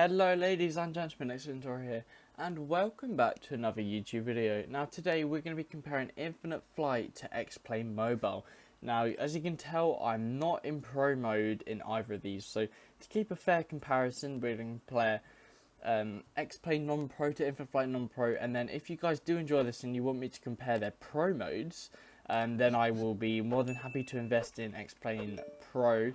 Hello ladies and gentlemen, Xplane here, and welcome back to another YouTube video. Now today we're going to be comparing Infinite Flight to Xplane Mobile. Now as you can tell, I'm not in pro mode in either of these, so to keep a fair comparison we're going to compare Xplane non-pro to Infinite Flight non-pro, and then if you guys do enjoy this and you want me to compare their pro modes, then I will be more than happy to invest in Xplane Pro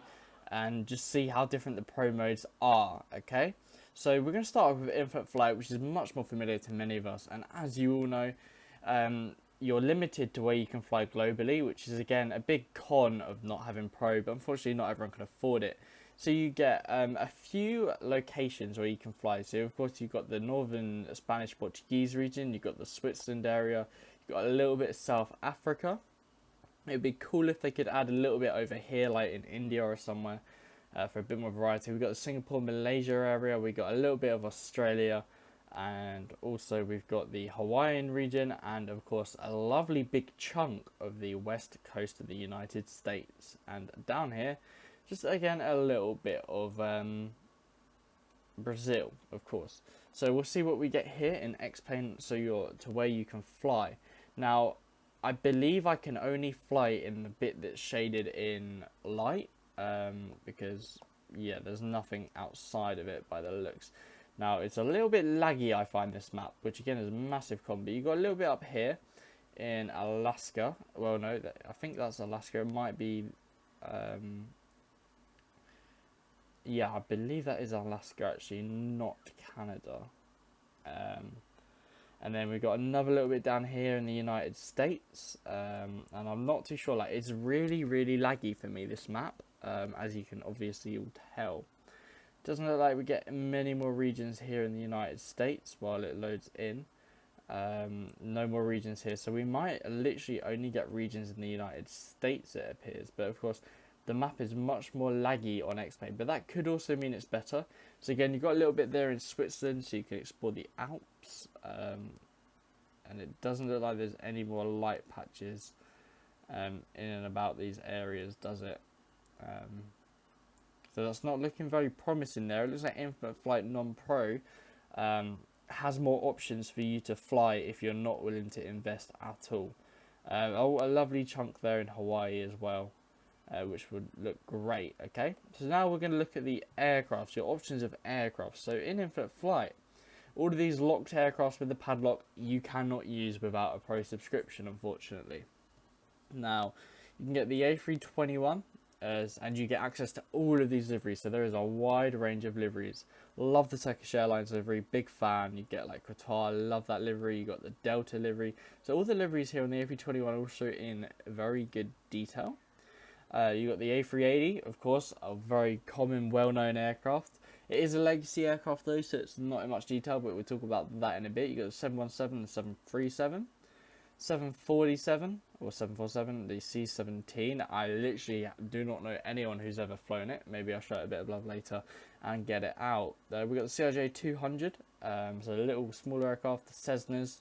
and just see how different the pro modes are, okay? So we're going to start with Infinite Flight, which is much more familiar to many of us, and as you all know, you're limited to where you can fly globally, which is again a big con of not having pro, but unfortunately not everyone can afford it. So you get a few locations where you can fly. So of course you've got the northern Spanish Portuguese region, you've got the Switzerland area, you've got a little bit of South Africa. It'd be cool if they could add a little bit over here, like in India or somewhere, for a bit more variety. We've got the Singapore, Malaysia area, we got a little bit of Australia, and also we've got the Hawaiian region, and of course a lovely big chunk of the west coast of the United States. And down here, just again a little bit of Brazil, of course. So we'll see what we get here in Xplane, so you're to where you can fly. Now, I believe I can only fly in the bit that's shaded in light, because, yeah, there's nothing outside of it by the looks. Now, it's a little bit laggy, I find, this map, which again is a massive con, but you've got a little bit up here in Alaska. Well, no, I think that's Alaska. It might be, yeah, I believe that is Alaska, actually, not Canada. And then we've got another little bit down here in the United States, and I'm not too sure, like, it's really laggy for me, this map, as you can obviously all tell. Doesn't look like we get many more regions here in the United States while it loads in. No more regions here, so we might literally only get regions in the United States, it appears, but of course the map is much more laggy on Xplane, but that could also mean it's better. So again, you've got a little bit there in Switzerland, so you can explore the Alps, and it doesn't look like there's any more light patches in and about these areas, does it? So that's not looking very promising there. It looks like Infinite Flight non-pro has more options for you to fly if you're not willing to invest at all. Oh, a lovely chunk there in Hawaii as well, which would look great. Okay, so now we're going to look at the aircraft, your options of aircraft. So in Infinite Flight, all of these locked aircraft with the padlock you cannot use without a pro subscription, unfortunately. Now, you can get the A321, and you get access to all of these liveries, so there is a wide range of liveries. Love the Turkish Airlines livery, big fan. You get like Qatar, love that livery. You got the Delta livery. So all the liveries here on the A321 are also in very good detail. You got the A380, of course, a very common, well-known aircraft. It is a legacy aircraft though, so it's not in much detail, but we'll talk about that in a bit. You got the 717 and 737. 747 or 747, the C-17. I literally do not know anyone who's ever flown it. Maybe I'll show it a bit of love later and get it out. We got the CRJ-200, so a little smaller aircraft, the Cessnas,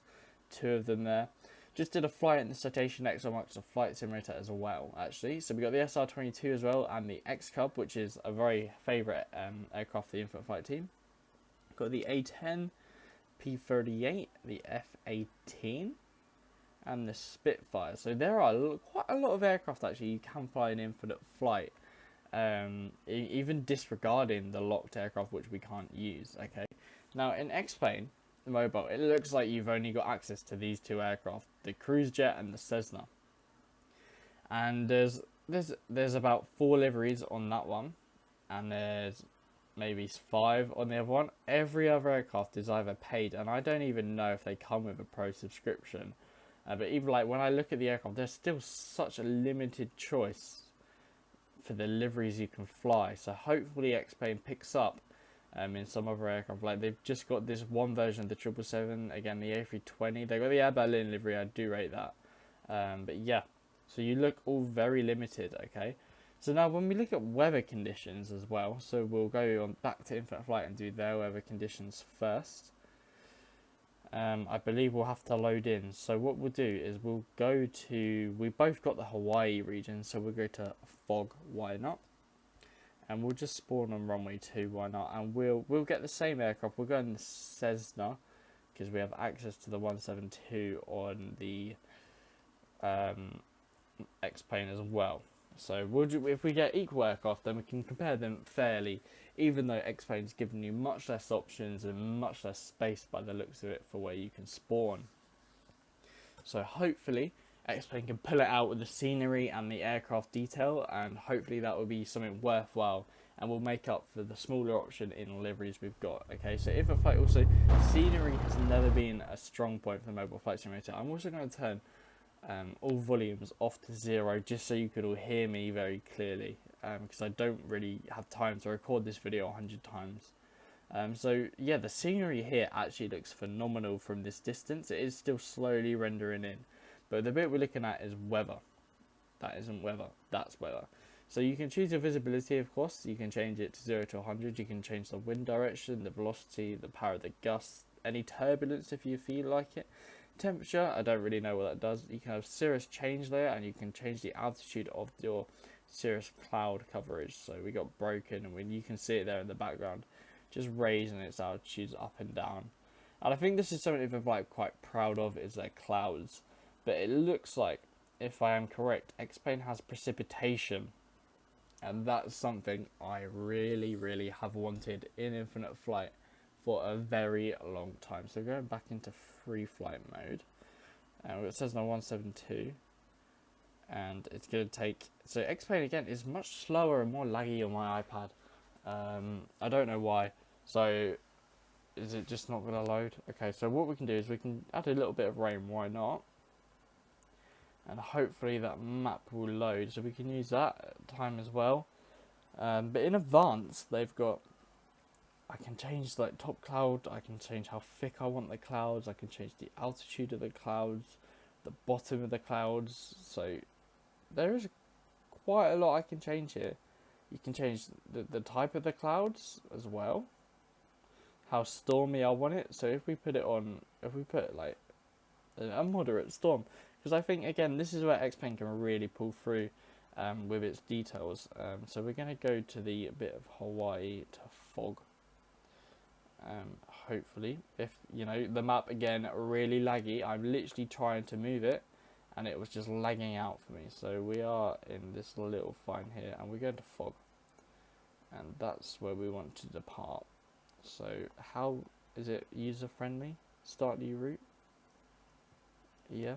two of them there. Just did a flight in the Citation X on Microsoft Flight Simulator as well, actually. So we got the SR-22 as well, and the X-Cub, which is a very favourite aircraft for the Infinite Flight team. Got the A-10, P-38, the F-18, and the Spitfire. So there are quite a lot of aircraft actually you can fly in Infinite Flight, even disregarding the locked aircraft which we can't use. Okay, now in Xplane Mobile, it looks like you've only got access to these two aircraft, the Cruise Jet and the Cessna, and there's about 4 liveries on that one, and there's maybe 5 on the other one. Every other aircraft is either paid, and I don't even know if they come with a pro subscription. But even like when I look at the aircraft, there's still such a limited choice for the liveries you can fly. So hopefully Xplane picks up in some other aircraft. Like they've just got this one version of the 777, again the A320. They've got the Air Berlin livery, I do rate that. But yeah, so you look all very limited, okay? So now when we look at weather conditions as well, so we'll go on back to Infinite Flight and do their weather conditions first. I believe we'll have to load in. So what we'll do is we'll go to, we both got the Hawaii region, so we'll go to fog, why not? and we'll just spawn on runway 2, why not? And we'll get the same aircraft. We'll go in the Cessna because we have access to the 172 on the Xplane as well. So if we get equal aircraft, then we can compare them fairly, even though Xplane's given you much less options and much less space by the looks of it for where you can spawn. So hopefully Xplane can pull it out with the scenery and the aircraft detail, and hopefully that will be something worthwhile and will make up for the smaller option in liveries we've got. Okay, so if a flight, also scenery has never been a strong point for the mobile flight simulator. I'm also going to turn all volumes off to 0 just so you could all hear me very clearly, because I don't really have time to record this video 100 times. So yeah, the scenery here actually looks phenomenal from this distance. It is still slowly rendering in, but the bit we're looking at is weather. That isn't weather, that's weather. So you can choose your visibility, of course. You can change it to 0 to 100. You can change the wind direction, the velocity, the power of the gusts, any turbulence if you feel like it. Temperature, I don't really know what that does. You can have cirrus change layer, and you can change the altitude of your cirrus cloud coverage. So we got broken, and you can see it there in the background, just raising its altitudes up and down. And I think this is something they're like quite proud of, is their clouds. But it looks like, if I am correct, Xplane has precipitation, and that's something I really have wanted in Infinite Flight for a very long time. So going back into free flight mode, it says now 172, and it's going to take, so Xplane again is much slower and more laggy on my iPad. I don't know why. So is it just not going to load? Okay, so what we can do is we can add a little bit of rain, why not? And hopefully that map will load, so we can use that time as well. But in advance, they've got, I can change like top cloud, I can change how thick I want the clouds, I can change the altitude of the clouds, the bottom of the clouds. So there is quite a lot I can change here. You can change the type of the clouds as well, how stormy I want it. So if we put it on, if we put like a moderate storm, because I think again this is where Xplane can really pull through with its details. So we're going to go to the bit of Hawaii to fog. Hopefully, if you know the map again really laggy, I'm literally trying to move it and it was just lagging out for me. So we are in this little fine here, and we're going to fog, and that's where we want to depart. So how is it user friendly? Start new route. Yeah,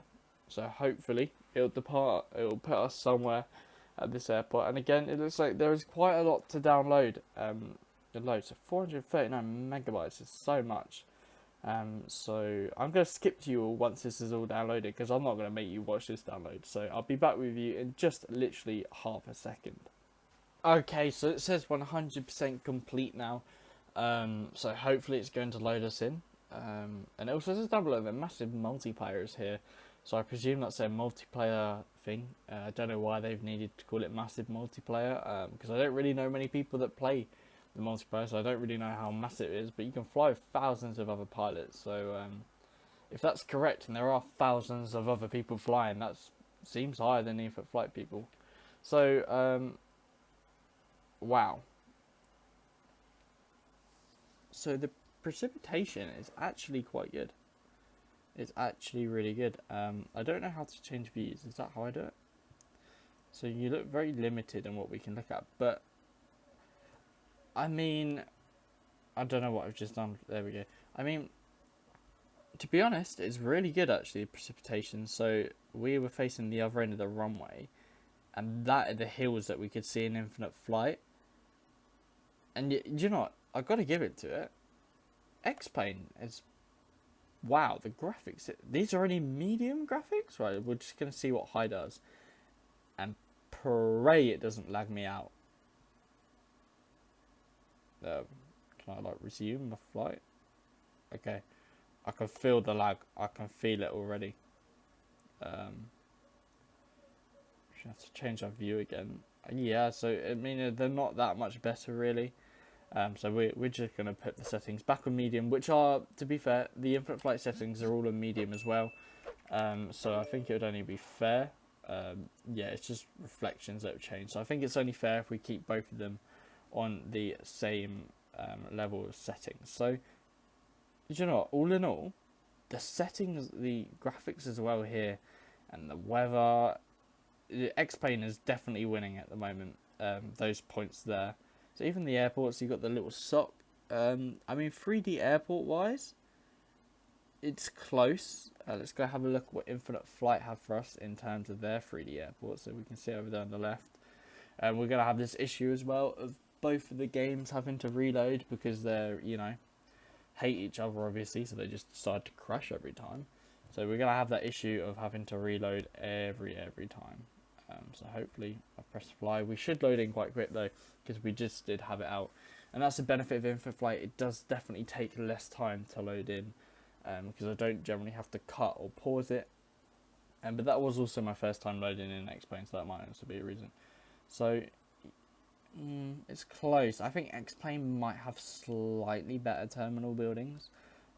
so hopefully it'll depart, it'll put us somewhere at this airport. And again, it looks like there is quite a lot to download. So 439 megabytes is so much. So I'm going to skip to you all once this is all downloaded, because I'm not going to make you watch this download. So I'll be back with you in just literally half a second. Okay, so it says 100% complete now. So hopefully it's going to load us in. And it also says down below that massive multiplayer is here. So I presume that's a multiplayer thing. I don't know why they've needed to call it massive multiplayer, because I don't really know many people that play the multiplayer, so I don't really know how massive it is, but you can fly with thousands of other pilots. So if that's correct, and there are thousands of other people flying, that seems higher than Infinite Flight people. So wow. So the precipitation is actually quite good. It's actually really good. I don't know how to change views. Is that how I do it? So you look very limited in what we can look at, but I mean, I don't know what I've just done. There we go. I mean, to be honest, it's really good actually, precipitation. So we were facing the other end of the runway, and that are the hills that we could see in Infinite Flight. And you know what? I've got to give it to it. Xplane is, wow, the graphics. These are only medium graphics, right? We're just going to see what high does. And pray it doesn't lag me out. Can I like resume the flight? Okay, I can feel the lag. I can feel it already. Have to change our view again. Yeah, so I mean they're not that much better really. So we're just gonna put the settings back on medium, which are, to be fair, the Infinite Flight settings are all on medium as well. So I think it would only be fair. Yeah, it's just reflections that have changed. So I think it's only fair if we keep both of them on the same level of settings. So, you know what, all in all, the settings, the graphics as well here, and the weather, Xplane is definitely winning at the moment. Those points there. So even the airports, you got the little sock. I mean, 3D airport wise, it's close. Let's go have a look what Infinite Flight have for us in terms of their 3D airport. So we can see over there on the left. We're going to have this issue as well of both of the games having to reload because they're, you know, hate each other obviously. So they just decide to crash every time. So we're going to have that issue of having to reload every time. So hopefully I've pressed fly. We should load in quite quick though, because we just did have it out. And that's the benefit of Infinite Flight. It does definitely take less time to load in, because I don't generally have to cut or pause it. But that was also my first time loading in Xplane, so that might also be a reason. So it's close. I think Xplane might have slightly better terminal buildings.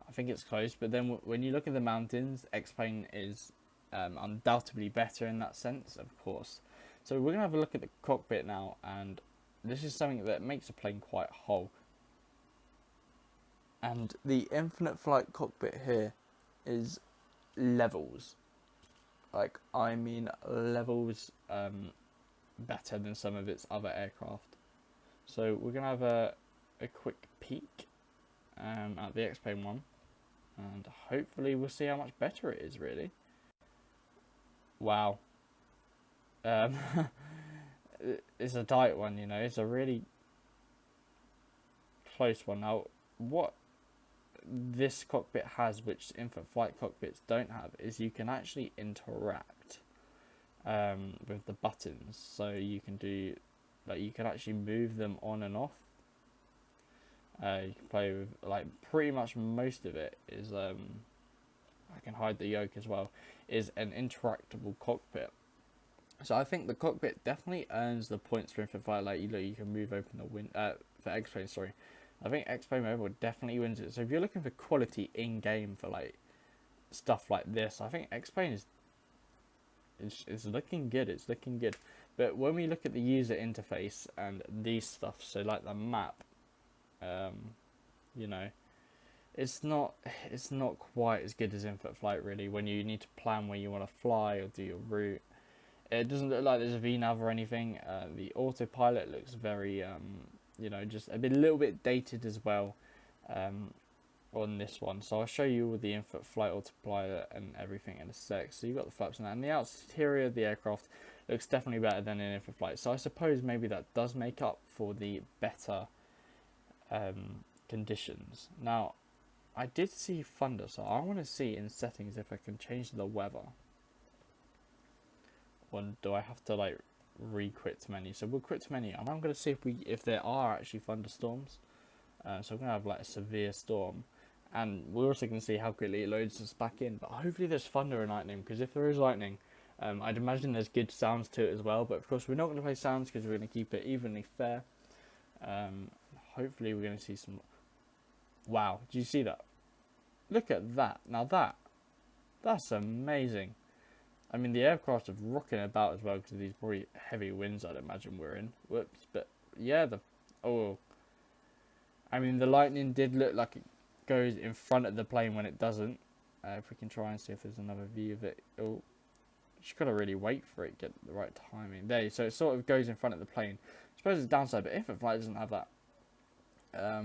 I think it's close, but then when you look at the mountains, Xplane is undoubtedly better in that sense, of course. So we're going to have a look at the cockpit now, and this is something that makes a plane quite whole. And the Infinite Flight cockpit here is levels. Like, I mean levels better than some of its other aircraft. So we're going to have a quick peek at the Xplane one. And hopefully we'll see how much better it is, really. Wow. It's a tight one, you know. It's a really close one. Now, what this cockpit has, which Infinite Flight cockpits don't have, is you can actually interact with the buttons. So you can do, like, you can actually move them on and off. You can play with, like, pretty much most of it is, I can hide the yoke as well, is an interactable cockpit. So I think the cockpit definitely earns the points for Infinite Flight. Like, you can move open the window, for Xplane, sorry. I think Xplane Mobile definitely wins it. So if you're looking for quality in-game for, like, stuff like this, I think Xplane is looking good. It's looking good. But when we look at the user interface and these stuff, so like the map, you know, it's not quite as good as Infinite Flight, really, when you need to plan where you want to fly or do your route. It doesn't look like there's a VNav or anything. The autopilot looks very, you know, just a little bit dated as well on this one. So I'll show you all the Infinite Flight autopilot and everything in a sec. So you've got the flaps and that. And the exterior of the aircraft looks definitely better than in Infinite Flight. So I suppose maybe that does make up for the better conditions. Now, I did see thunder, so I want to see in settings if I can change the weather. Or do I have to, like, re-quit menu? So we'll quit menu, and I'm going to see if there are actually thunderstorms. So I'm going to have, like, a severe storm, and we're also going to see how quickly it loads us back in. But hopefully there's thunder and lightning, because if there is lightning, I'd imagine there's good sounds to it as well. But of course we're not going to play sounds because we're going to keep it evenly fair. Hopefully we're going to see some. Wow, did you see that? Look at that. Now that's amazing. I mean, the aircraft are rocking about as well because of these probably heavy winds I'd imagine we're in. Whoops, but yeah, I mean, the lightning did look like it goes in front of the plane when it doesn't. If we can try and see if there's another view of it. Oh, just gotta really wait for it, get the right timing. There, so it sort of goes in front of the plane. I suppose it's a downside, but Infinite Flight doesn't have that.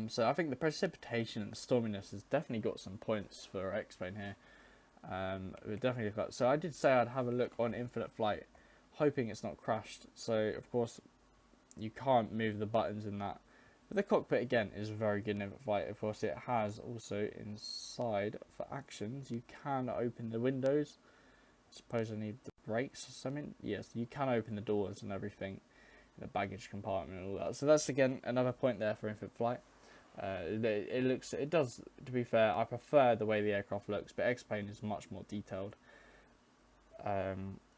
So I think the precipitation and the storminess has definitely got some points for Xplane here. We've definitely got. So I did say I'd have a look on Infinite Flight, hoping it's not crashed. So of course you can't move the buttons in that. But the cockpit again is very good in Infinite Flight. Of course it has also inside for actions. You can open the windows. I suppose I need the brakes or something. Yes, you can open the doors and everything. The baggage compartment and all that. So that's again another point there for Infinite Flight. It does, to be fair, I prefer the way the aircraft looks, but Xplane is much more detailed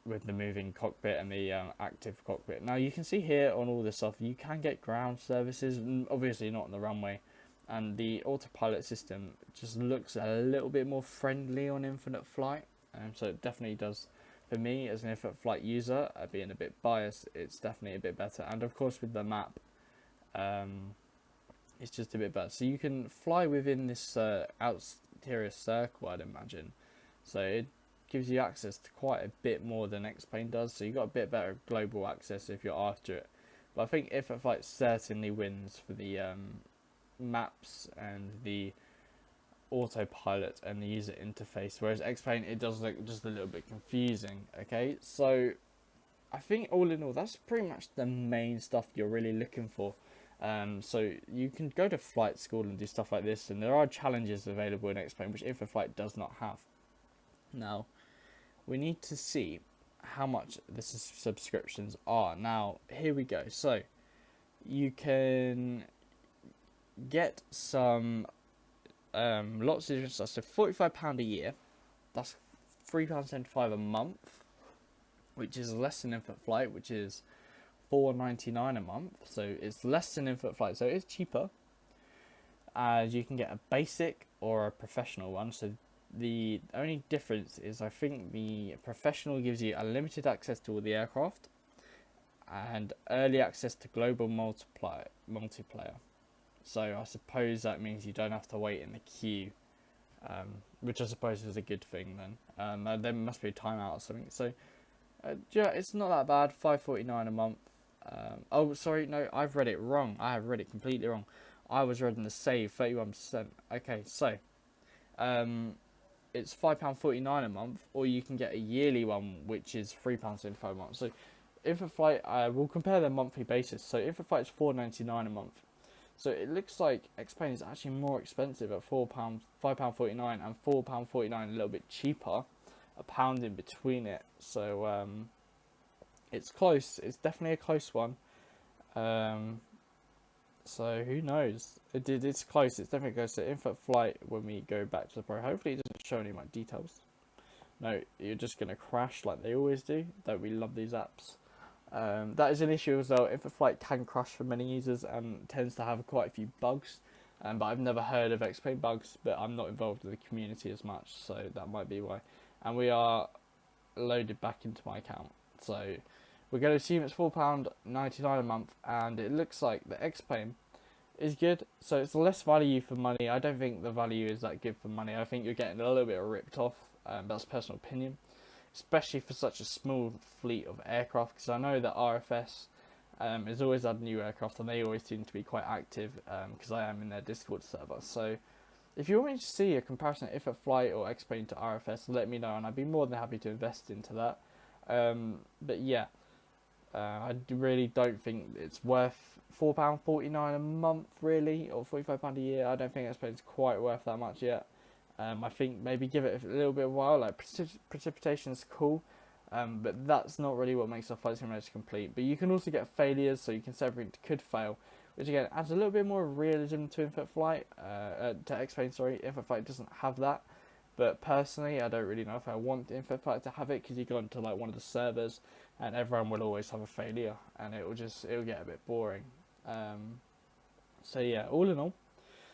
with the moving cockpit and the active cockpit. Now you can see here on all this stuff, you can get ground services, obviously not on the runway, and the autopilot system just looks a little bit more friendly on Infinite Flight, so it definitely does. For me, as an Infinite Flight user, being a bit biased, it's definitely a bit better. And of course with the map, It's just a bit better. So you can fly within this exterior circle, I'd imagine. So it gives you access to quite a bit more than Xplane does. So you've got a bit better global access if you're after it. But I think Infinite Flight certainly wins for the maps and the autopilot and the user interface. Whereas Xplane, it does look just a little bit confusing. Okay, so I think all in all, that's pretty much the main stuff you're really looking for. So you can go to flight school and do stuff like this, and there are challenges available in Xplane which Infinite Flight does not have. Now, we need to see how much the subscriptions are. Now, here we go. So, you can get some lots of different stuff. So, £45 a year, that's £3.75 a month, which is less than Infinite Flight, which is $4.99 a month. So it's less than Infinite Flight, so it's cheaper. And you can get a basic or a professional one. So the only difference is, I think the professional gives you unlimited access to all the aircraft and early access to global multiplayer. So I suppose that means you don't have to wait in the queue, which I suppose is a good thing then. There must be a timeout or something. So yeah, it's not that bad. $5.49 a month. Oh, sorry, no, I've read it wrong. I have read it completely wrong. I was reading the save, 31%. Okay, so it's £5.49 a month, or you can get a yearly one, which is £3.75 a month. So Infinite Flight, we'll compare their monthly basis. So Infinite Flight is £4.99 a month. So it looks like Xplane is actually more expensive at £5.49 and £4.49 a little bit cheaper, a pound in between it. So it's close. It's definitely a close one. So who knows? It's close. It's definitely close to Infinite Flight. When we go back to the Pro, hopefully it doesn't show any of my details. No, you're just gonna crash like they always do. Don't we love these apps? That is an issue as well. Infinite Flight can crash for many users and tends to have quite a few bugs. But I've never heard of Xplane bugs. But I'm not involved in the community as much, so that might be why. And we are loaded back into my account, so we're going to assume it's £4.99 a month, and it looks like the Xplane is good. So it's less value for money. I don't think the value is that good for money. I think you're getting a little bit ripped off. That's personal opinion, especially for such a small fleet of aircraft, because I know that RFS has always had new aircraft, and they always seem to be quite active, because I am in their Discord server. So if you want me to see a comparison of Infinite Flight or Xplane to RFS, let me know, and I'd be more than happy to invest into that. But yeah, I really don't think it's worth £4.49 a month, really, or £45 a year. I don't think Xplane's quite worth that much yet. I think maybe give it a little bit of a while. Like precipitation is cool, but that's not really what makes a flight simulator complete. But you can also get failures, so you can set everything could fail, which again adds a little bit more realism to Infinite Flight. To Xplane, sorry, Infinite Flight doesn't have that. But personally, I don't really know if I want Infinite Flight to have it, because you go into like one of the servers and everyone will always have a failure, and it'll get a bit boring. So yeah, all in all,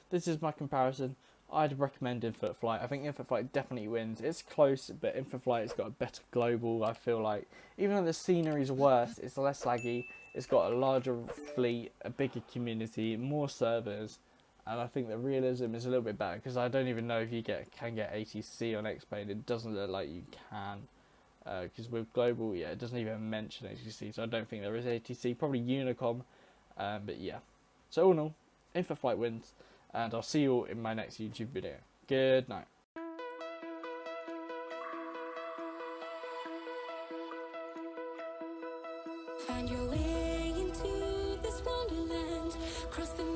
this is my comparison. I'd recommend Infinite Flight. I think Infinite Flight definitely wins. It's close, but Infinite Flight has got a better global, I feel like. Even though the scenery's worse, it's less laggy, it's got a larger fleet, a bigger community, more servers, and I think the realism is a little bit better, because I don't even know if you can get ATC on Xplane. It doesn't look like you can, because with global, yeah, it doesn't even mention ATC, so I don't think there is ATC. Probably Unicom, but yeah. So all in all, Infinite Flight wins, and I'll see you all in my next YouTube video. Good night. Find your way into this wonderland, cross the